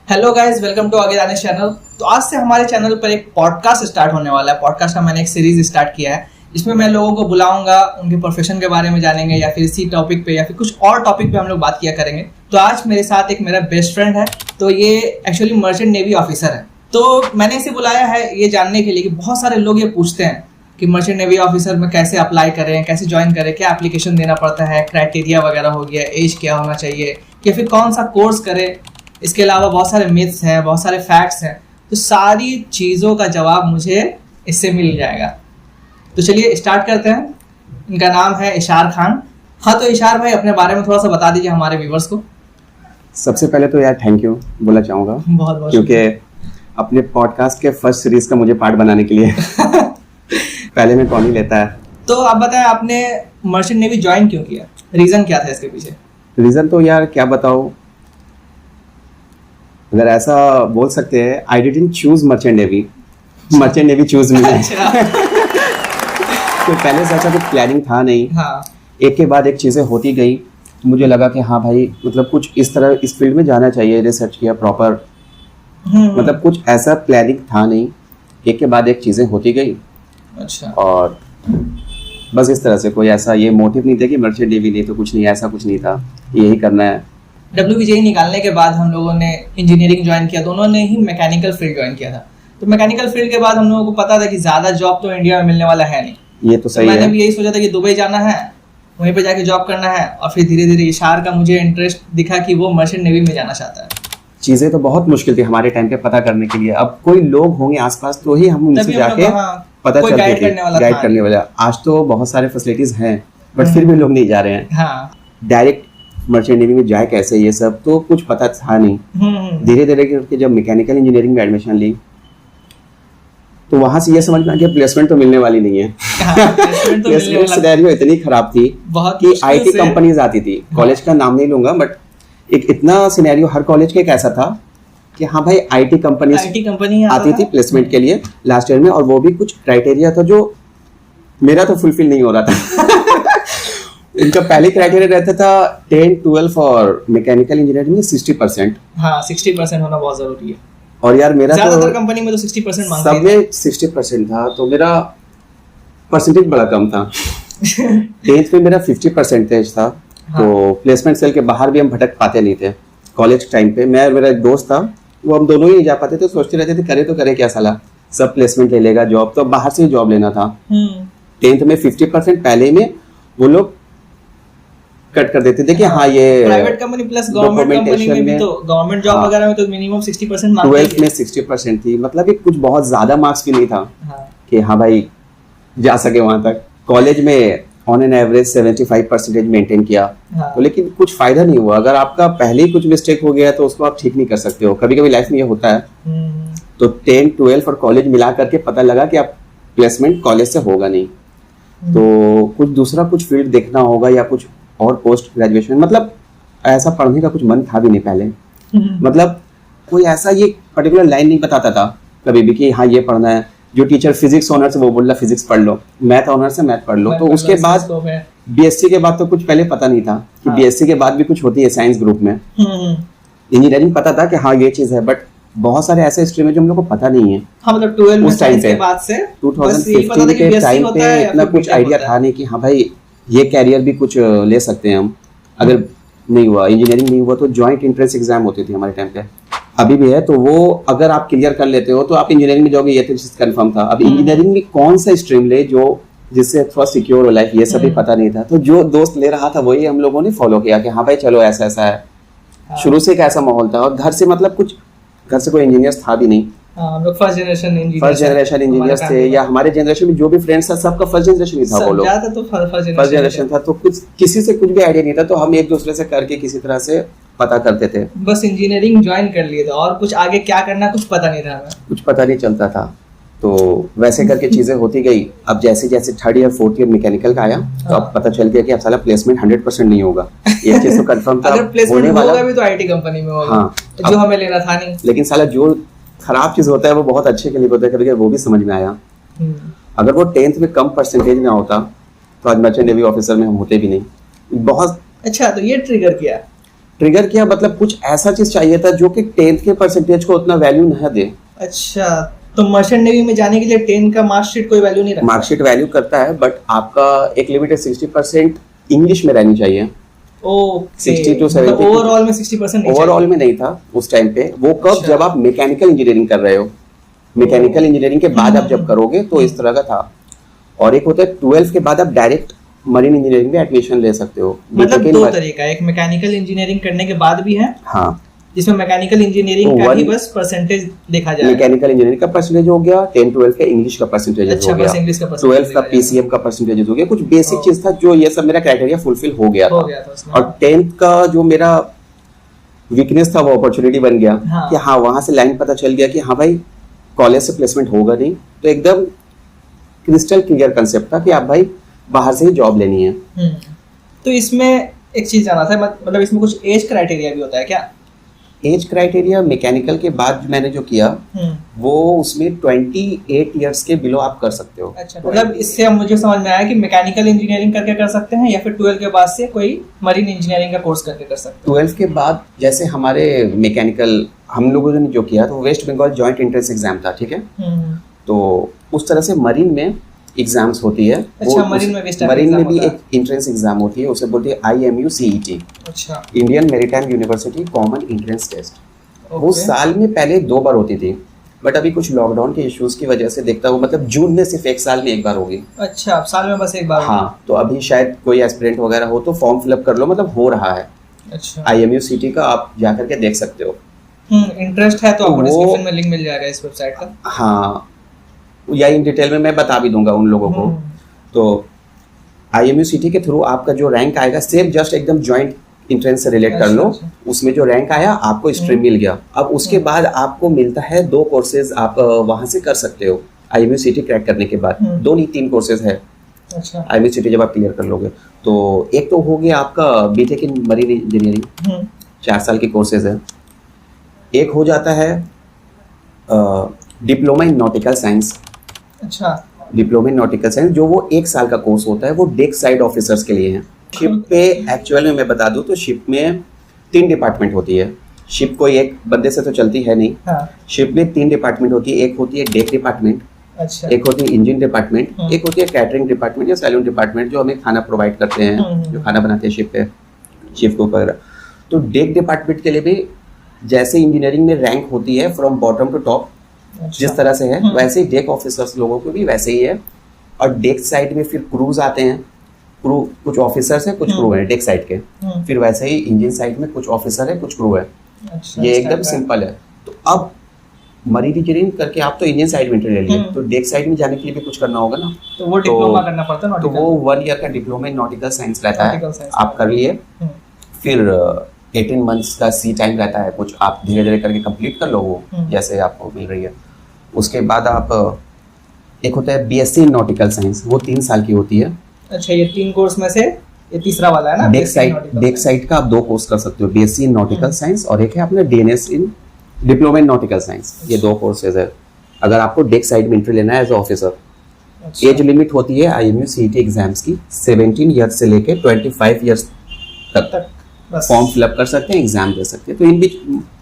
Hello guys, welcome to आगे Danish channel. तो आज से हमारे चैनल पर एक पॉडकास्ट स्टार्ट होने वाला है। पॉडकास्ट का मैंने एक सीरीज स्टार्ट किया है, इसमें मैं लोगों को बुलाऊंगा, उनके प्रोफेशन के बारे में जानेंगे या फिर इसी टॉपिक पे या फिर कुछ और टॉपिक पे हम लोग बात किया करेंगे। तो आज मेरे साथ एक मेरा बेस्ट फ्रेंड है, तो ये एक्चुअली मर्चेंट नेवी ऑफिसर है। तो मैंने इसे बुलाया है ये जानने के लिए कि बहुत सारे लोग ये पूछते हैं कि मर्चेंट नेवी ऑफिसर में कैसे अप्लाई करें, कैसे ज्वाइन करें, क्या एप्लीकेशन देना पड़ता है, क्राइटेरिया वगैरह हो गया, एज क्या होना चाहिए या फिर कौन सा कोर्स करें। इसके अलावा बहुत सारे मिथ्स हैं, बहुत सारे फैक्ट्स हैं। तो सारी चीज़ों का जवाब मुझे इससे मिल जाएगा। तो चलिए स्टार्ट करते हैं। इनका नाम है इशार खान। हाँ, तो इशार भाई अपने बारे में थोड़ा सा बता दीजिए हमारे व्यूवर्स को। सबसे पहले तो यार थैंक यू बोलना चाहूँगा, बहुत बहुत क्योंकि अपने पॉडकास्ट के फर्स्ट सीरीज का मुझे पार्ट बनाने के लिए पहले में कौन ही लेता है। तो आप बताएं, आपने मर्चेंट नेवी ज्वाइन क्यों किया, रीज़न क्या था इसके पीछे? रीज़न तो यार क्या बताओ, अगर ऐसा बोल सकते हैं, I didn't choose merchant navy choose me. तो पहले से ऐसा कुछ प्लानिंग था नहीं। हाँ। एक के बाद एक चीज़ें होती गई, मुझे लगा कि हाँ भाई, मतलब कुछ इस तरह इस फील्ड में जाना चाहिए। रिसर्च किया प्रॉपर, मतलब कुछ ऐसा प्लानिंग था नहीं, एक के बाद एक चीज़ें होती गई। अच्छा। और बस इस तरह से कोई ऐसा ये मोटिव नहीं था कि मर्चेंट नेवी नहीं तो कुछ नहीं, ऐसा कुछ नहीं था, यही करना है। WBJ निकालने के बाद हम लोगों ने इंजीनियरिंग ज्वाइन किया, दोनों ने ही मैकेनिकल फील्ड ज्वाइन किया था। तो मैकेनिकल फील्ड के बाद हम लोगों को पता था कि ज़्यादा जॉब तो इंडिया में मिलने वाला है नहीं। ये तो सही मैंने है। भी यही सोचा था कि दुबई जाना है, वहीं पे जाके जॉब करना है। और फिर धीरे धीरे इशार का मुझे इंटरेस्ट दिखा कि वो मर्चेंट नेवी में जाना चाहता है। चीज़ें तो बहुत मुश्किल थी हमारे टाइम पे पता करने के लिए। अब कोई लोग होंगे आसपास तो ही हम उनसे जाके पता चलते थे, गाइड करने वाला। आज तो बहुत सारे फैसिलिटीज हैं, बट फिर भी लोग नहीं जा रहे हैं। हाँ। डायरेक्ट मर्चेंट नेवी में जाए कैसे, ये सब तो कुछ पता था नहीं। धीरे धीरे करके जब मैकेनिकल इंजीनियरिंग में एडमिशन ली तो वहां से ये समझ में आ गया प्लेसमेंट तो मिलने वाली नहीं है। प्लेसमेंट सिनेरियो इतनी खराब थी कि आईटी कंपनीज आती थी। कॉलेज का नाम नहीं लूंगा, बट एक इतना सिनेरियो हर कॉलेज के एक ऐसा था कि हाँ भाई आईटी कंपनी आती थी प्लेसमेंट के लिए लास्ट ईयर में, और वो भी कुछ क्राइटेरिया था जो मेरा तो फुलफिल नहीं हो रहा था। उनका पहले क्राइटेरिया रहता था 10-12 और मैकेनिकल इंजीनियरिंग में 60%। हाँ, 60% होना बहुत जरूरी है। और यार मेरा ज्यादातर कंपनी में तो 60% मांगते हैं। सब में 60% था, तो मेरा परसेंटेज बड़ा कम था। 10th में मेरा 50% था। हाँ। तो प्लेसमेंट सेल के बाहर भी हम भटक पाते नहीं थे कॉलेज टाइम पे। मैं और मेरा एक दोस्त था, वो हम दोनों ही नहीं जा पाते थे। सोचते रहते थे करे तो करे क्या साला, सब प्लेसमेंट ले लेगा, जॉब तो बाहर से ही जॉब लेना था। 10th में 50% पहले में वो लोग कट कर देते थे कि हाँ ये private company plus government company में भी तो गवर्नमेंट जॉब वगैरह में तो मिनिमम 60% मांगते हैं। 12th में 60% थी, मतलब ये कुछ बहुत ज्यादा मार्क्स भी नहीं था। हाँ। कि हाँ भाई जा सके वहां तक। कॉलेज में ऑन एन एवरेज 75% मेंटेन किया। हाँ। तो लेकिन कुछ फायदा नहीं हुआ। अगर आपका पहले ही कुछ मिस्टेक हो गया तो उसको आप ठीक नहीं कर सकते हो। कभी कभी लाइफ में ये होता है। तो 10, 12 और कॉलेज मिला करके पता लगा कि आप प्लेसमेंट कॉलेज से होगा नहीं, तो कुछ दूसरा कुछ फील्ड देखना होगा या कुछ और पोस्ट ग्रेजुएशन। मतलब ऐसा पढ़ने का कुछ मन था भी नहीं पहले। मतलब कोई ऐसा ये पर्टिकुलर लाइन नहीं बताता था कभी भी कि हाँ ये पढ़ना है। जो टीचर फिजिक्स ऑनर से वो बोल रहा फिजिक्स पढ़ लो, मैथ ऑनर से मैथ पढ़ लो। तो उसके बाद बीएससी के बाद तो कुछ पहले पता नहीं था कि बीएससी के बाद भी कुछ होती है साइंस ग्रुप में। इंजीनियरिंग पता था कि हाँ ये चीज है, बट बहुत सारे ऐसे स्ट्रीम है जो हम लोग को पता नहीं है। हाँ, मतलब 12 में साइंस के बाद से 2015 के टाइम पे इतना कुछ आइडिया था नहीं कि हाँ भाई ये कैरियर भी कुछ ले सकते हैं हम। अगर नहीं हुआ, इंजीनियरिंग नहीं हुआ, तो जॉइंट एंट्रेंस एग्जाम होती थी हमारे टाइम पे, अभी भी है। तो वो अगर आप क्लियर कर लेते हो तो आप इंजीनियरिंग में जाओगे, ये तो कंफर्म था। अब इंजीनियरिंग में कौन सा स्ट्रीम ले जो जिससे थोड़ा सिक्योर हो लाइफ, ये सब भी पता नहीं था। तो जो दोस्त ले रहा था वही हम लोगों ने फॉलो किया कि हाँ भाई चलो ऐसा ऐसा है। शुरू से एक ऐसा माहौल था, और घर से मतलब कुछ घर से कोई इंजीनियर था भी नहीं। हम लोग फर्स्ट जनरेशन इंजीनियर्स थे, या हमारे जनरेशन में जो भी फ्रेंड्स था सबका फर्स्ट जनरेशन ही था। वो लोग तो फर्स्ट जनरेशन था, तो कुछ किसी से कुछ भी आइडिया नहीं था। तो हम एक दूसरे से करके किसी तरह से पता करते थे। बस इंजीनियरिंग ज्वाइन कर लिए थे और कुछ आगे क्या करना कुछ पता नहीं था हमें। कुछ पता नहीं चलता था। तो वैसे करके चीजें होती गई। अब जैसे जैसे 3rd year 4th year mechanical का आया, तो अब पता चल गया कि अब साला प्लेसमेंट 100% नहीं होगा। ये चीज तो कंफर्म था। अगर प्लेसमेंट होगा भी तो आईटी कंपनी में होगा। हाँ, जो हमें लेना था नहीं। लेकिन साला जो खराब चीज होता है वो बहुत अच्छे के लिए होता है, कभी वो भी समझ में आया। अगर वो 10th में कम परसेंटेज में होता तो आज मर्चेंट नेवी ऑफिसर में हम होते भी नहीं। बहुत अच्छा, तो ये ट्रिगर किया। ट्रिगर किया, मतलब कुछ ऐसा चीज चाहिए था जो कि 10th के परसेंटेज को उतना वैल्यू न दे। अच्छा, तो मर्चेंट नेवी में जाने के लिए 10 का मार्कशीट कोई वैल्यू नहीं रखता? मार्कशीट वैल्यू करता है, बट आपका एक लिमिट है 60% इंग्लिश में रहनी चाहिए। ओके, 60 to 70 ओवरऑल में 60% ओवरऑल में नहीं था उस टाइम पे। वो कब? अच्छा। जब आप मैकेनिकल इंजीनियरिंग कर रहे हो, मैकेनिकल इंजीनियरिंग के बाद आप जब करोगे तो इस तरह का था। और एक होता है 12th के बाद आप डायरेक्ट मरीन इंजीनियरिंग में एडमिशन ले सकते हो। मतलब दो तरीका है, एक मैकेनिकल इंजीनियरिंग करने के बाद भी है, हाँ, जिसमें मैकेनिकल इंजीनियरिंग का ही बस परसेंटेज देखा जाए। मैकेनिकल इंजीनियरिंग का परसेंटेज हो गया, 10-12 का इंग्लिश का परसेंटेज अच्छा, हो गया, बस इंग्लिश का परसेंटेज 12 का पीसीएम का परसेंटेज हो गया। कुछ बेसिक चीज था जो ये सब मेरा क्राइटेरिया फुलफिल हो गया था। और 10th का जो मेरा वीकनेस था वो अपॉर्चुनिटी बन गया। हाँ। कि हाँ, वहां से लाइन पता चल गया कि हाँ भाई कॉलेज से प्लेसमेंट होगा नहीं, तो एकदम क्रिस्टल क्लियर कंसेप्ट था कि आप भाई बाहर से ही जॉब लेनी है। तो इसमें एक चीज जाना था, मतलब इसमें कुछ एज क्राइटेरिया भी होता है क्या? एज क्राइटेरिया मैकेनिकल के बाद मैंने जो किया वो उसमें 28 इयर्स के बिलो आप कर सकते हो। अच्छा, मतलब इससे अब मुझे समझ में आया कि मैकेनिकल इंजीनियरिंग करके कर सकते हैं या फिर 12 के बाद से कोई मरीन इंजीनियरिंग का कोर्स करके कर सकते हैं। 12 के बाद जैसे हमारे मैकेनिकल हम लोगों ने जो किया तो West Bengal joint entrance exam था, ठीक है। तो उस तरह से मरीन में एग्जाम्स होती है। अच्छा, मरीन में भी एक एंट्रेंस एग्जाम होती है, उसे बोलते हैं IMU CET। अच्छा, Indian maritime university common entrance test. वो साल में पहले 2 बार होती थी, बट अभी कुछ लॉकडाउन के इश्यूज की वजह से देखता हूँ, मतलब जून में सिर्फ एक साल में एक बार होगी। अच्छा, साल में बस एक बार? हाँ, तो अभी शायद कोई एस्पिरेंट वगैरह हो तो फॉर्म फिलअप कर लो, मतलब हो रहा है। अच्छा, IMU CET का आप जाकर के देख सकते हो। इंटरेस्ट है तो आपको डिस्क्रिप्शन में लिंक मिल जाएगा इस वेबसाइट का। हाँ, या इन डिटेल में मैं बता भी दूंगा उन लोगों को। तो IMU CET के थ्रू आपका जो रैंक आएगा सेम जस्ट एकदम जॉइंट एंट्रेंस से रिलेट कर लो। उसमें जो रैंक आया आपको स्ट्रीम मिल गया। अब उसके बाद आपको मिलता है 2 कोर्सेज आप वहां से कर सकते हो IMU CET क्रैक करने के बाद। 2 नहीं 3 कोर्सेज है। अच्छा, IMU CET जब आप क्लियर कर लोगे तो एक तो हो गया आपका बीटेक इन मरीन इंजीनियरिंग, 4 साल की कोर्सेज है। एक हो जाता है डिप्लोमा इन नॉटिकल साइंस। अच्छा, डिप्लोमा इन नॉटिकल साइंस जो वो 1 साल का कोर्स होता है, वो डेक साइड ऑफिसर्स के लिए है। शिप पे एक्चुअल में मैं बता दूं तो शिप में 3 डिपार्टमेंट होती है। शिप कोई एक बंदे से तो चलती है नहीं। हाँ। शिप में 3 डिपार्टमेंट होती है। एक होती है डेक डिपार्टमेंट, अच्छा, एक होती है इंजन डिपार्टमेंट, एक होती है कैटरिंग डिपार्टमेंट या सैलून डिपार्टमेंट जो हमें खाना प्रोवाइड करते हैं, जो खाना बनाते हैं शिप पे, शिप कुक वगैरह। तो डेक डिपार्टमेंट के लिए भी जैसे इंजीनियरिंग में रैंक होती है फ्रॉम बॉटम टू टॉप, जिस तरह से है वैसे ही डेक ऑफिसर्स लोगों को भी वैसे ही है। और डेक साइड में फिर क्रूज आते हैं। क्रू कुछ ऑफिसर्स है, कुछ क्रू है डेक साइड के। फिर वैसे ही इंजन साइड में कुछ ऑफिसर है, कुछ क्रू है। अच्छा, ये एकदम सिंपल है। तो अब मरीन इंजीनियरिंग करके आप तो इंजन साइड में एंट्री ले लिए, तो डेक साइड में जाने के लिए भी कुछ करना होगा ना। तो वो डिप्लोमा करना पड़ता है। तो वो 1 ईयर का डिप्लोमा इन नॉटिकल साइंस रहता है, आप कर लिए। फिर 18 मंथ्स का सी टाइम रहता है, कुछ आप धीरे धीरे करके कंप्लीट कर लो वो जैसे आपको मिल रही है। उसके बाद आप एक होता है BSc इन नॉटिकल साइंस, वो 3 साल की होती है। अच्छा, ये 3 कोर्स में से ये तीसरा वाला है ना? डेक साइड का आप 2 कोर्स कर सकते हो, BSc इन नॉटिकल साइंस और एक है अपना DNS in diploma in nautical science. ये 2 कोर्सेज है अगर आपको डेक साइड में एंट्री लेना है एज ऑफिसर। एज लिमिट होती है IMU CET एग्जाम्स की 17 ईयर्स से लेके 25 ईयर्स तक फॉर्म फिलअप कर सकते हैं, एग्जाम दे सकते हैं। तो इन बीच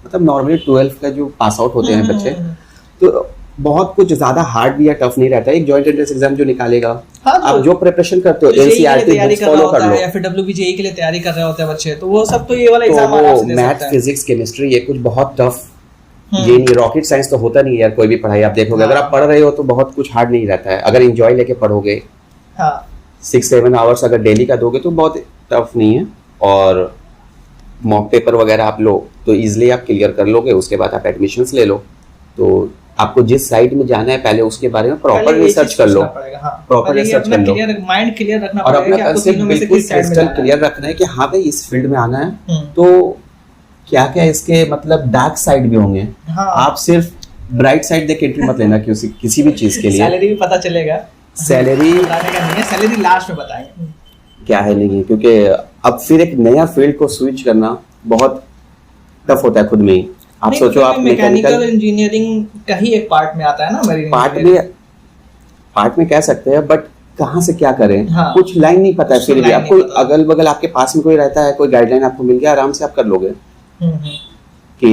मतलब नॉर्मली 12 का जो पास आउट होते हैं बच्चे, तो बहुत कुछ ज्यादा हार्ड भी या टफ नहीं रहता है। एक जॉइंट एंट्रेंस एग्जाम जो निकालेगा, हाँ, आप जो प्रिपरेशन करते हो NCERT बुक्स फॉलो कर लो, या फिर WBJE के लिए तैयारी कर रहे होते हैं बच्चे, तो वो सब तो ये वाला एग्जाम आराम से दे सकते हैं। मैथ, फिजिक्स, केमिस्ट्री ये कुछ बहुत टफ, ये नहीं रॉकेट साइंस तो होता नहीं यार। कोई भी पढ़ाई आप देखोगे, अगर आप पढ़ रहे हो तो बहुत कुछ हार्ड नहीं रहता है। अगर एंजॉय लेके पढ़ोगे, 6-7 आवर्स अगर डेली का दोगे तो बहुत टफ नहीं है। और मॉक पेपर वगैरह आप लो तो इजिली आप क्लियर कर लोगे। उसके बाद आप एडमिशंस ले लो। तो आपको जिस साइड में जाना है पहले उसके बारे में प्रॉपर रिसर्च कर लो, प्रॉपर रिसर्च कर लो, माइंड क्लियर रखना और अपना कंसेप्ट बिल्कुल क्रिस्टल क्लियर रखना है कि हाँ भाई इस फील्ड में आना है तो क्या क्या इसके मतलब डार्क साइड भी होंगे। आप सिर्फ ब्राइट साइड देख एंट्री मत लेना किसी भी चीज के लिए। सैलरी भी पता चलेगा, सैलरी बताने का नहीं है, सैलरी लास्ट में बताएंगे क्या है नहीं है, क्योंकि अब फिर एक नया फील्ड को स्विच करना बहुत टफ होता है खुद में ही। आप सोचो आप मैकेनिकल इंजीनियरिंग का ही एक पार्ट में आता है ना, मरीन पार्ट में कह सकते हैं, बट कहाँ से क्या करें, हाँ, कुछ लाइन नहीं पता है, फिर भी आपको अगल बगल आपके पास में कोई रहता है, कोई गाइडलाइन आपको मिल गया, आराम से आप कर लोगे कि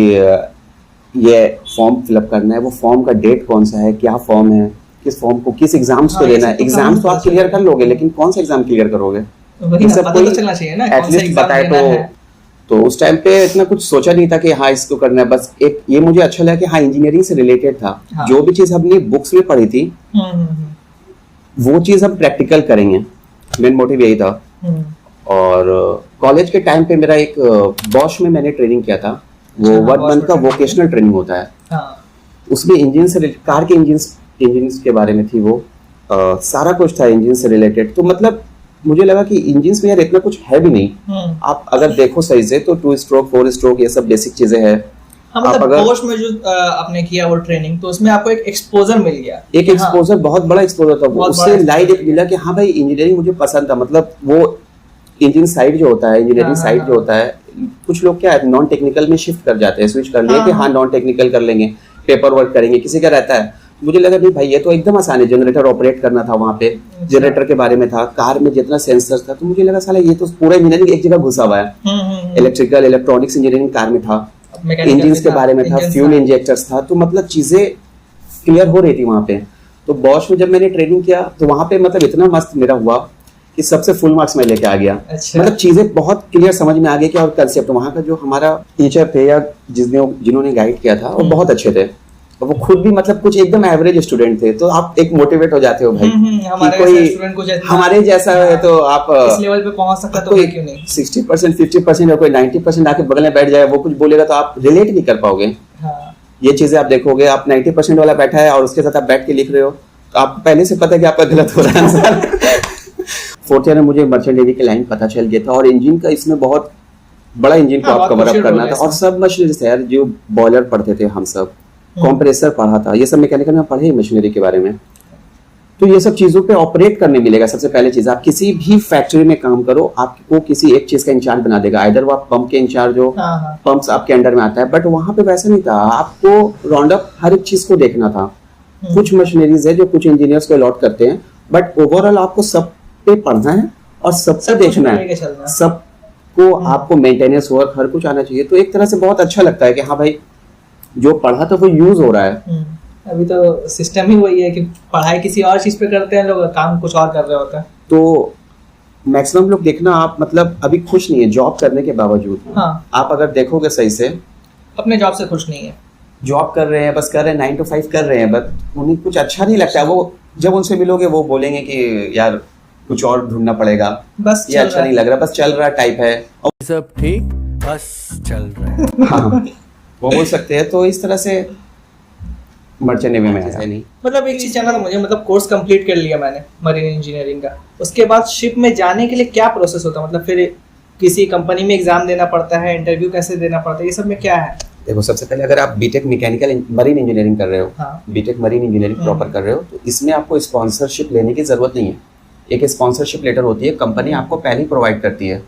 ये फॉर्म फिलअप करना है, वो फॉर्म का डेट कौन सा है, क्या फॉर्म है, किस फॉर्म को किस एग्जाम्स को देना है। एग्जाम्स तो आप क्लियर कर लोगे, लेकिन कौन सा एग्जाम क्लियर करोगे, सब कोई एटलीस्ट बताए। तो उस टाइम पे इतना कुछ सोचा नहीं था कि हाँ इसको करना है। बस एक ये मुझे अच्छा लगा कि हाँ इंजीनियरिंग से रिलेटेड था। हाँ। जो भी चीज हमने बुक्स में पढ़ी थी वो चीज हम प्रैक्टिकल करेंगे, मेन मोटिव यही था। और कॉलेज के टाइम पे मेरा एक बॉश में मैंने ट्रेनिंग किया था, वो 1 मंथ का वोकेशनल ट्रेनिंग होता है। हाँ। उसमें इंजन से कार के इंजन के बारे में थी वो, सारा कुछ था इंजन से रिलेटेड। तो मतलब मुझे लगा कि इंजिन्स में यार इतना कुछ है भी नहीं। आप अगर देखो सही से तो 2 स्ट्रोक 4 स्ट्रोक ये सब बेसिक चीजें हैं। हाँ, मतलब बोश में जो आपने किया वो ट्रेनिंग, तो उसमें आपको एक एक्सपोजर मिल गया, एक एक्सपोजर, बहुत बड़ा एक्सपोजर था। उससे लाइट एक मिला कि हाँ भाई इंजीनियरिंग मुझे पसंद था। मतलब वो इंजन साइड जो होता है, इंजीनियरिंग साइड जो होता है, कुछ लोग क्या है नॉन टेक्निकल में शिफ्ट कर जाते हैं, स्विच कर लिए कि हाँ नॉन टेक्निकल कर लेंगे, पेपर वर्क करेंगे, किसी का रहता है। मुझे लगा नहीं भाई ये तो एकदम आसान है, जनरेटर ऑपरेट करना था वहाँ पे, जनरेटर के बारे में था, कार में जितना सेंसर था। तो मुझे लगा साला ये तो पूरा इंजीनियरिंग एक जगह घुसा हुआ है। इलेक्ट्रिकल इलेक्ट्रॉनिक्स इंजीनियरिंग कार में था, इंजन के बारे में था, फ्यूल इंजेक्टर्स था। तो मतलब चीजें क्लियर हो रही थी वहाँ पे। तो बॉश में जब मैंने ट्रेनिंग किया तो वहाँ पे मतलब इतना मस्त मेरा हुआ कि सबसे फुल मार्क्स मैं लेके आ गया। अच्छा। मतलब चीजें बहुत क्लियर समझ में आ गई कि और कंसेप्ट वहाँ का जो हमारा टीचर थे या जिन्होंने गाइड किया था वो बहुत अच्छे थे। वो खुद भी मतलब कुछ एकदम एवरेज स्टूडेंट थे। तो आप एक मोटिवेट हो जाते हो भाई, हमारे जैसा है तो आप इस लेवल पे पहुंच सकता तो क्यों नहीं। 60% 50% या कोई 90% आके बगल में बैठ जाए, वो कुछ बोलेगा तो आप रिलेट नहीं कर पाओगे। हाँ। ये चीजें आप देखोगे, आप 90% वाला बैठा है और उसके साथ आप बैठ के लिख रहे हो तो आप पहले से पता है कि आपका गलत हो रहा है आंसर। 4th ईयर में मुझे मर्चेंट नेवी की लाइन पता चल गया था और इंजन का इसमें बहुत बड़ा इंजन को आप कवर अप करना था। और सब मशीनरी से यार, जो बॉयलर पढ़ते थे हम सब, कंप्रेसर पढ़ा था, ये सब मैकेनिकल में पढ़े मशीनरी के बारे में। तो ये सब चीजों पे ऑपरेट करने मिलेगा। सबसे पहले चीज, आप किसी भी फैक्ट्री में काम करो, आपको किसी एक चीज का इंचार्ज बना देगा। आइदर वो आप पंप के इंचार्ज हो, पंप्स आपके अंडर में आता है, बट वहां पे वैसा नहीं था। आपको राउंड अप हर एक चीज को देखना था। कुछ मशीनरीज है जो कुछ इंजीनियर्स को अलॉट करते हैं, बट ओवरऑल आपको सब पे पढ़ना है और सबसे देखना है, सबको आपको मेंटेनेंस वर्क हर कुछ आना चाहिए। तो एक तरह से बहुत अच्छा लगता है कि हाँ भाई जो पढ़ा था वो यूज हो रहा है। अभी तो सिस्टम ही वही है कि पढ़ाई किसी और चीज पे करते हैं लोग, काम कुछ और कर रहे होते हैं। तो मैक्सिमम लोग देखना, आप मतलब अभी खुश नहीं है जॉब करने के बावजूद। हाँ। आप अगर देखोगे सही से, अपने जॉब से खुश नहीं है, जॉब कर रहे हैं, बस कर रहे हैं, 9 to 5 कर रहे हैं, बट उन्हें कुछ अच्छा नहीं लगता। वो जब उनसे मिलोगे वो बोलेंगे कि यार कुछ और ढूंढना पड़ेगा, बस ये अच्छा नहीं लग रहा, बस चल रहा टाइप है, सब ठीक बस चल रहा है। हाँ, वो बोल सकते हैं। तो इस तरह से मर्चेंट नेवी में ऐसा नहीं। मतलब एक चीज जानना था मुझे, मतलब कोर्स कंप्लीट कर लिया मैंने मरीन इंजीनियरिंग का, उसके बाद शिप में जाने के लिए क्या प्रोसेस होता है? मतलब फिर किसी कंपनी में एग्जाम देना पड़ता है, इंटरव्यू कैसे देना पड़ता है, ये सब में क्या है? देखो, सबसे पहले अगर आप बीटेक मैकेनिकल मरीन इंजीनियरिंग कर रहे हो, हाँ। बीटेक मरीन इंजीनियरिंग प्रॉपर कर रहे हो, तो इसमें आपको स्पॉन्सरशिप लेने की जरूरत नहीं है। एक स्पॉन्सरशिप लेटर होती है, कंपनी आपको पहले ही प्रोवाइड करती है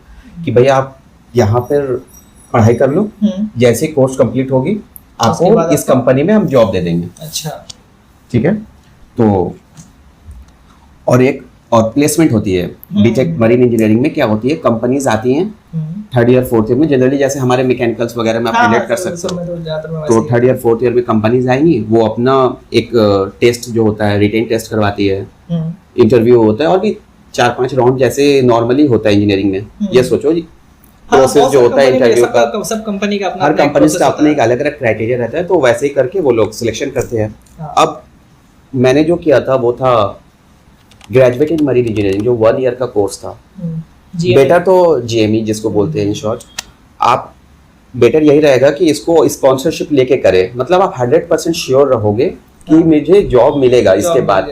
कि भैया आप यहाँ पर पढ़ाई कर लो, जैसे कोर्स कंप्लीट होगी आपको इस कंपनी में हम जॉब दे देंगे। अच्छा, ठीक है। तो और प्लेसमेंट होती है बीटेक मरीन इंजीनियरिंग में। क्या होती है, कंपनीज आती हैं 3rd ईयर 4th ईयर में, जनरली जैसे हमारे मैकेनिकल्स वगैरह में आप रिलेट कर सकते हो। तो 3rd ईयर 4th ईयर में कंपनीज आएंगी, वो अपना एक टेस्ट जो होता है, रिटेन टेस्ट करवाती है, इंटरव्यू होता है, और भी 4-5 राउंड जैसे नॉर्मली होता है इंजीनियरिंग में। ये सोचो जी प्रोसेस जो होता है इंटरव्यू का, सब कंपनी का अपना, हर कंपनी का अपना एक अलग अलग क्राइटेरिया रहता है। तो वैसे ही करके वो लोग सिलेक्शन करते हैं। अब मैंने जो किया था वो था ग्रेजुएट इन मरीन इंजीनियरिंग, जो 1 ईयर का कोर्स था। बेटर तो जीएमई जिसको बोलते हैं इन शॉर्ट। आप बेटर यही रहेगा कि इसको स्पॉन्सरशिप लेके करें, मतलब आप 100% श्योर रहोगे कि मुझे जॉब मिलेगा इसके बाद।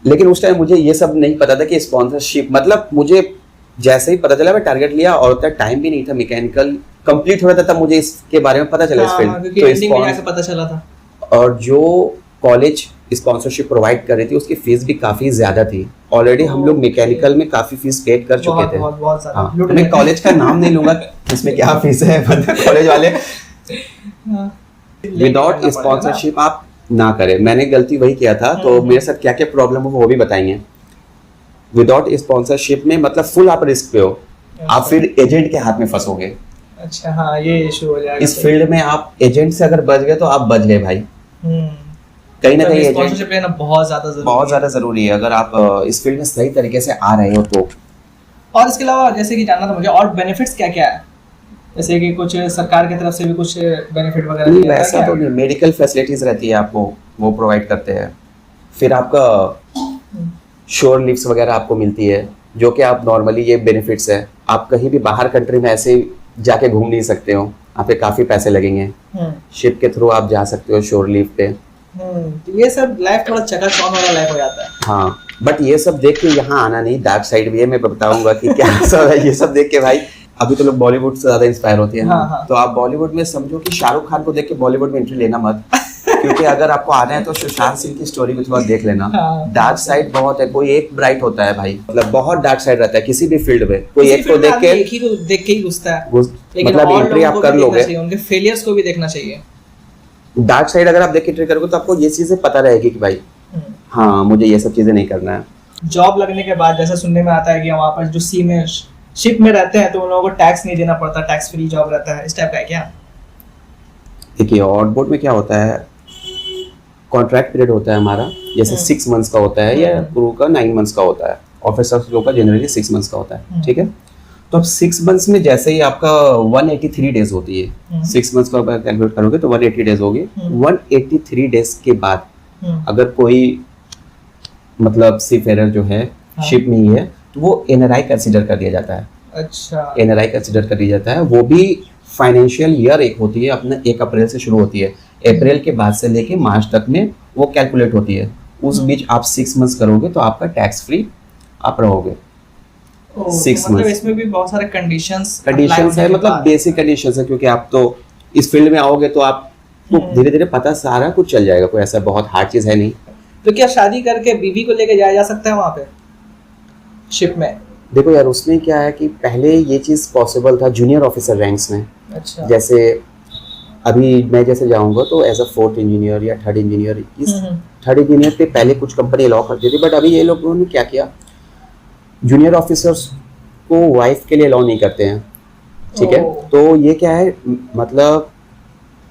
लेकिन उस टाइम मुझे ये सब नहीं पता था कि स्पॉन्सरशिप, मतलब मुझे जैसे ही पता चला मैं टारगेट लिया, और उतना टाइम भी नहीं था, मैकेनिकल कंप्लीट हो रहा था तब मुझे इसके बारे में पता चला। इस फील्ड तो पता चला था। और जो कॉलेज स्पॉन्सरशिप प्रोवाइड कर रही थी उसकी फीस भी काफी ज्यादा थी। ऑलरेडी हम लोग मैकेनिकल में काफी फीस पेड कर चुके थे। हाँ, मैं कॉलेज का नाम नहीं लूंगा इसमें क्या फीस है, कॉलेज वाले। विदाउट स्पॉन्सरशिप आप ना करें। मैंने गलती वही किया था। तो मेरे साथ क्या क्या प्रॉब्लम हो वो भी बताएंगे। विदाउट स्पॉन्सरशिप में मतलब फुल आप रिस्क पे हो, आप फिर एजेंट के हाथ में फंसोगे। अच्छा हाँ, ये इशू हो जाएगा। इस फील्ड में आप एजेंट से अगर बच गए तो आप बच गए भाई। कहीं ना कहीं स्पॉन्सरशिप लेना बहुत ज्यादा जरूरी है अगर आप इस फील्ड में सही तरीके से आ रहे हो तो। और इसके अलावा जैसे कि जानना था मुझे, और बेनिफिट्स क्या क्या है, जैसे कि कुछ सरकार की तरफ से भी कुछ बेनिफिट वगैरह नहीं, वैसा तो नहीं, मेडिकल फैसिलिटीज रहती है आपको, वो प्रोवाइड करते हैं। फिर आपका श्योर लीव्स वगैरह आपको मिलती है, जो कि आप नॉर्मली, ये बेनिफिट्स है। आप कहीं भी बाहर कंट्री में ऐसे जाके घूम नहीं सकते हो, आप पे काफी पैसे लगेंगे। शिप के थ्रू आप जा सकते हो श्योर लीव पे। ये सब लाइफ थोड़ा चकाचौंध वाला लाइफ हो जाता है। हाँ, बट ये सब देख के यहाँ आना नहीं, डार्क साइड भी है, मैं बताऊंगा कि क्या सब है। ये सब देख के भाई, अभी तो लोग बॉलीवुड से ज्यादा इंस्पायर होते हैं। हाँ। तो आप बॉलीवुड में समझो कि शाहरुख खान को देख के बॉलीवुड में एंट्री लेना मत, क्योंकि अगर आपको आना है तो सुशांत सिंह की स्टोरी कुछ बहुत देख लेना। डार्क साइड बहुत है, कोई एक ब्राइट होता है भाई, मतलब बहुत डार्क साइड रहता है किसी भी फील्ड में। कोई एक को देख के ही घुसता है, मतलब एंट्री आप कर लोगे। उनके फेलियर्स को भी देखना चाहिए। डार्क साइड अगर आप देख के एंट्री करोगे तो आपको ये चीजें पता रहेगी कि भाई हाँ, मुझे ये सब चीजें नहीं करना है। जॉब लगने के बाद जैसा सुनने में आता है कि वहाँ पर जो सी में शिप में रहते हैं तो उन लोगों को टैक्स नहीं देना पड़ता, टैक्स फ्री जॉब रहता है, इस टाइप का है क्या? देखिए, ऑनबोर्ड में क्या होता है, कॉन्ट्रैक्ट पीरियड होता है हमारा, जैसे 6 मंथ्स का होता है या क्रू का 9 मंथ्स का होता है, ऑफिसर्स लोग का जनरली 6 मंथ्स का होता है। ठीक है, तो अब 6 मंथ्स में जैसे ही आपका 183 डेज होती है, 6 मंथ्स का कैलकुलेट करोगे तो 180 डेज होगी। 183 डेज के बाद अगर कोई मतलब सीफेरर जो है शिप में ही है तो वो एनआरआई कंसीडर कर दिया जाता है। अच्छा, एनआरआई कंसीडर कर दिया जाता है। वो भी फाइनेंशियल ईयर एक होती है अपना, 1 अप्रैल से शुरू होती है, अप्रैल के बाद से लेके मार्च तक में वो कैलकुलेट होती है। उस बीच आप 6 मंथ्स करोगे तो आपका टैक्स फ्री आप रहोगे। 6 मतलब इसमें भी बहुत सारे कंडीशंस है, मतलब बेसिक कंडीशंस है, क्योंकि आप तो इस फील्ड में आओगे तो आपको धीरे धीरे पता सारा कुछ चल जाएगा, कोई ऐसा बहुत हार्ड चीज है नहीं। तो क्या शादी करके बीवी को लेके जाया जा सकता है वहाँ पे शिप में? देखो यार, उसमें क्या है कि पहले ये चीज पॉसिबल था जूनियर ऑफिसर रैंक्स में। अच्छा। जैसे अभी मैं जैसे जाऊंगा तो एज अ 4th इंजीनियर या 3rd इंजीनियर, इस 3rd इंजीनियर पे पहले कुछ कंपनी अलाउ करती थी, बट अभी ये लोगों ने क्या किया, जूनियर ऑफिसर्स को वाइफ के लिए अलाउ नहीं करते हैं। ठीक है, तो ये क्या है, मतलब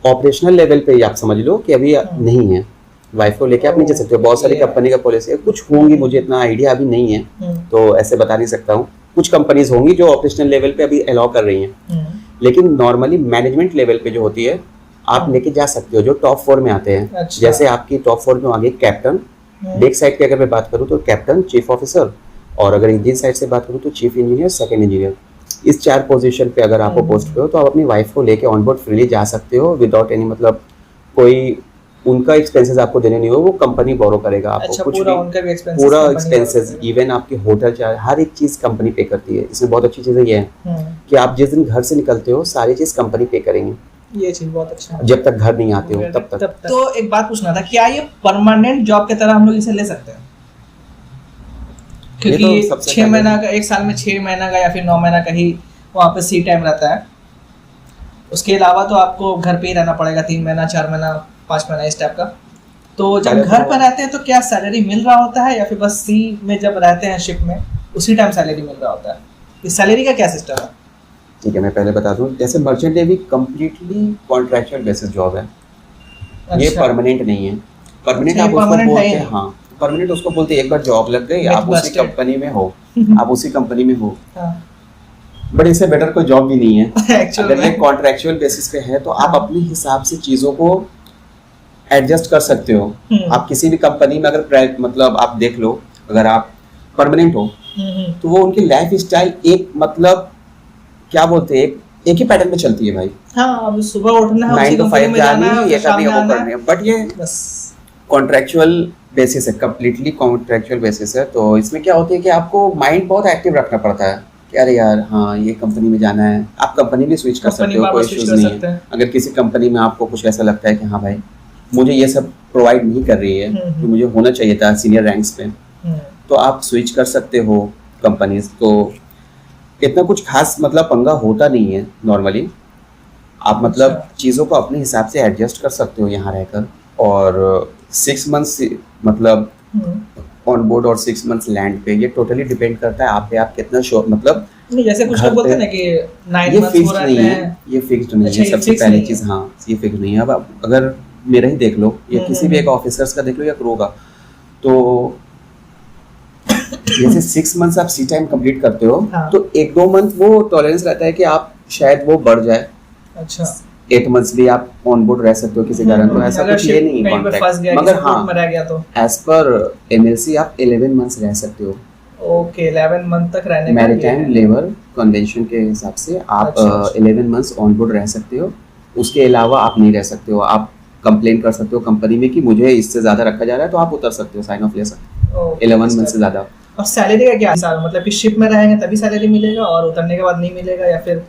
ऑपरेशनल लेवल पे आप समझ लो कि अभी नहीं है, वाइफ को लेके आप नहीं जा सकते हो। बहुत सारी कंपनी का पॉलिसी है, कुछ होंगी, मुझे इतना आइडिया अभी नहीं है तो ऐसे बता नहीं सकता हूँ। कुछ कंपनीज होंगी जो ऑपरेशनल लेवल पे अभी अलाउ कर रही हैं, लेकिन नॉर्मली मैनेजमेंट लेवल पे जो होती है आप लेके जा सकते हो, जो टॉप 4 में आते हैं। अच्छा। जैसे आपकी टॉप 4 में आगे कैप्टन, डेक साइड की अगर मैं बात करूँ तो कैप्टन, चीफ ऑफिसर, और अगर इंजन साइड से बात करूँ तो चीफ इंजीनियर, 2nd इंजीनियर। इस 4 पोजीशन पे अगर आपको पोस्ट पे हो तो आप अपनी वाइफ को लेके ऑन बोर्ड फ्रीली जा सकते हो विदाउट एनी, मतलब कोई उनका एक्सपेंसेस आपको देने नहीं हो, वो कंपनी बोरो करेगा आपको। अच्छा, कुछ पूरा भी, उनका भी पूरा एक्सपेंसेस, इवन आपके होटल चार्ज, हर एक चीज कंपनी पे करती है। इसमें बहुत अच्छी चीज ये है कि आप जिस दिन घर से निकलते हो सारी चीज कंपनी पे करेंगे। ये चीज बहुत अच्छा है। जब तक घर नहीं आते हो तब तक। तो एक बात पूछना था, क्या ये परमानेंट जॉब की तरह हम लोग इसे ले सकते हैं? क्योंकि 6 महीना का, 1 साल में 6 महीना का या फिर 9 महीना का ही वहाँ पे सी टाइम रहता है, उसके अलावा तो आपको घर पे ही रहना पड़ेगा 3 महीना, 4 महीना, 5 महीना, इस टाइप का। तो जब घर पर रहते हैं तो क्या सैलरी मिल रहा होता है, या फिर बस सी में जब रहते हैं शिप में उसी टाइम सैलरी मिल रहा होता है? इस सैलरी का क्या सिस्टम है? ठीक है, मैं पहले बता दूं, जैसे merchant navy completely contractual basis job है। अच्छा। ये परमानेंट नहीं है। परमानेंट आप उसको बोलते हैं, हाँ परमानेंट उसको बोलते हैं, एक बार जॉब लग गई आप उसी कंपनी में हो, आप उसी कंपनी में हो। बट इससे बेटर कोई जॉब भी नहीं है। अगर ये कॉन्ट्रैक्चुअल बेसिस पे है तो आप अपने हिसाब से चीजों को एडजस्ट कर सकते हो। आप किसी भी कंपनी में अगर मतलब आप देख लो, अगर आप परमानेंट हो तो वो उनकी लाइफ स्टाइल एक, मतलब क्या बोलते हैं, एक ही पैटर्न में चलती है भाई। हाँ, सुबह उठना है, 9 to 5 जाना है, ये करनी है, वो करनी है। बट ये कॉन्ट्रैक्चुअल बेसिस है, कम्प्लीटली कॉन्ट्रैक्चुअल बेसिस है। तो इसमें क्या होता है कि आपको माइंड बहुत एक्टिव रखना पड़ता है कि अरे यार हाँ ये कंपनी में जाना है। आप कंपनी भी स्विच कर सकते हो, कोई इश्यूज नहीं है। अगर किसी कंपनी में आपको कुछ ऐसा लगता है कि हाँ भाई मुझे ये सब प्रोवाइड नहीं कर रही है जो मुझे होना चाहिए था सीनियर रैंक्स पे, तो आप स्विच कर सकते हो कंपनीज। तो इतना कुछ खास मतलब पंगा होता नहीं है नॉर्मली। आप मतलब चीज़ों को अपने हिसाब से एडजस्ट कर सकते हो यहाँ रहकर। और 6 मंथ्स मतलब ऑन बोर्ड और 6 मंथ्स लैंड पे, ये टोटली डिपेंड करता है आप पे, आप कितना श्योर, मतलब नहीं जैसे कुछ लोग बोलते हैं ना कि 9 ये मंथ्स फिक्स्ड हो नहीं रहे है, हैं। ये फिक्स्ड नहीं अच्छा, है, ये सबसे fixed पहली नहीं चीज। हाँ, ये फिक्स्ड नहीं है। अब अगर मेरा ही देख लो या किसी भी एक ऑफिसर्स का देख लो या क्रू का, तो जैसे 6 मंथ्स आप सी टाइम कंप्लीट करते हो, हाँ। तो 1-2 मंथ वो टॉलरेंस रहता है कि आप शायद वो बढ़ जाए। अच्छा 8 मंथ्स भी आप ऑन बोर्ड रह सकते हो किसी कारण, तो ऐसा अगर कुछ ये ship नहीं है कहीं पे फंस गया, कॉन्ट्रैक्ट। मगर किसी पोर्ट में रह गया तो एज पर एमएलसी आप 11 मंथ्स रह सकते हो। ओके 11 मंथ तक रहने का मैरीटाइम ये है। लेबर कन्वेंशन के हिसाब से आप अच्छा। 11 मंथ्स ऑन बोर्ड रह सकते हो। उसके अलावा आप नहीं रह सकते हो। आप कंप्लेन कर सकते हो कंपनी में कि मुझे इससे ज़्यादा रखा जा रहा है, तो आप उतर सकते हो, साइन ऑफ ले सकते हो। 11 मंथ से ज़्यादा। और सैलरी का क्या हिसाब है? मतलब कि शिप में रहेंगे तभी सैलरी मिलेगा और उतरने के बाद नहीं मिलेगा, या फिर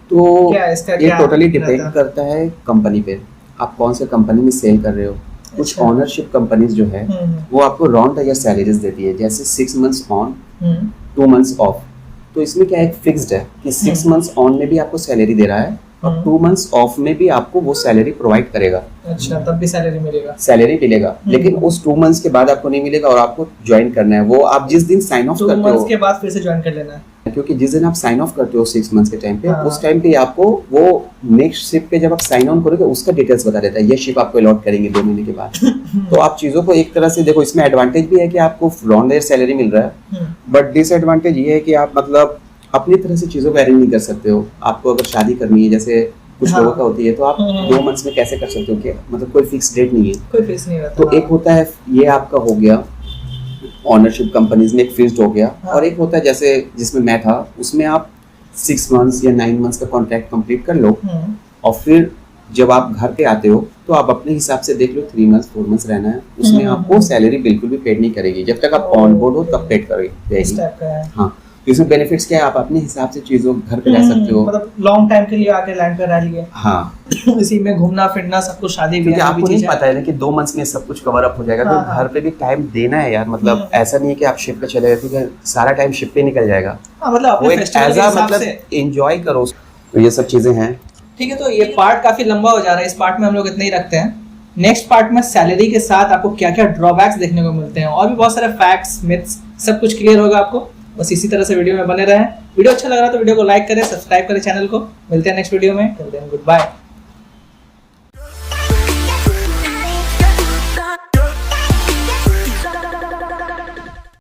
तो क्या इसका ये क्या टोटली रहता डिपेंड है? करता है कंपनी पे, आप कौन से कंपनी में सेल कर रहे हो। कुछ अच्छा। ऑनरशिप कंपनीज जो है वो आपको राउंड ईयर सैलरीज देती है, जैसे 6 मंथ्स ऑन 2 मंथ्स ऑफ। तो इसमें क्या एक फिक्स्ड है कि 6 मंथ्स ऑन में भी आपको सैलरी दे रहा है और 2 मंथ्स ऑफ में भी आपको वो सैलरी प्रोवाइड करेगा। अच्छा तब भी सैलरी मिलेगा? सैलरी मिलेगा, लेकिन उस 2 मंथ्स के बाद आपको नहीं मिलेगा और आपको ज्वाइन करना है। वो आप जिस दिन साइन ऑफ 2 करते मंथ्स हो, के बाद फिर से ज्वाइन कर लेना है। क्योंकि जिस दिन आप साइन ऑफ करते हो 6 मंथ्स के टाइम पे, हाँ। उस टाइम पे आपको वो नेक्स्ट शिप पे जब आप साइन ऑन करोगे उसका डिटेल्स बता देता है, ये शिप आपको अलॉट करेंगे 2 महीने के बाद। तो आप चीजों को एक तरह से देखो, इसमें एडवांटेज भी है कि आपको राउंड ईयर सैलरी मिल रहा है, बट डिसएडवांटेज ये है कि आप मतलब अपनी तरह से चीजों को अरेंज नहीं कर सकते हो। आपको अगर शादी करनी है, जैसे कुछ हाँ। लोगों का होती है, तो आप 2 मंथ्स में कैसे कर सकते हो कि मतलब कोई फिक्स डेट नहीं है। कोई फिक्स नहीं रहता। तो एक होता है ये आपका हो गया ऑनरशिप कंपनीज में एक फिक्स्ड हो गया, हाँ। और एक होता है जैसे जिसमें मैं था, उसमें आप 6 मंथ्स या 9 मंथ्स का कॉन्ट्रैक्ट कंप्लीट कर लो और फिर जब आप घर पे आते हो तो आप अपने हिसाब से देख लो 3 मंथ्स 4 मंथ्स रहना है, उसमें आपको सैलरी बिल्कुल भी पेड नहीं करेगी। जब तक आप ऑन बोर्ड हो तब पेड करेगी। इस टाइप का है। हाँ, तो इसमें बेनिफिट्स क्या है, आप अपने हिसाब से चीजों घर पे रह सकते हो। मतलब लॉन्ग टाइम के लिए आके लैंड पे रह लिए। हाँ, इसी में घूमना फिरना सब कुछ, शादी क्योंकि ब्याह आपको नहीं पता है ना कि 2 मंथ्स में सब कुछ कवर अप हो जाएगा। तो हाँ। घर पे भी टाइम देना है यार, मतलब ऐसा नहीं है कि आप शिप पे चले गए, क्योंकि सारा टाइम शिप पे निकल जाएगा। मतलब वो अपने एक फेस्टिवल के ऐसा हिसाब मतलब से। एंजॉय करो। तो ये सब चीजें हैं। ठीक है, तो ये पार्ट काफी लंबा हो जा रहा है, इस पार्ट में हम लोग इतना ही रखते हैं। नेक्स्ट पार्ट में सैलरी के साथ आपको क्या क्या ड्रॉबैक्स देखने को मिलते हैं और भी बहुत सारे फैक्ट्स मिथ्स सब कुछ क्लियर होगा आपको। बस इसी तरह से वीडियो में बने रहें। वीडियो अच्छा लग रहा है तो वीडियो को लाइक करें, सब्सक्राइब करें चैनल को। मिलते हैं नेक्स्ट वीडियो में, टिल देन गुड बाय।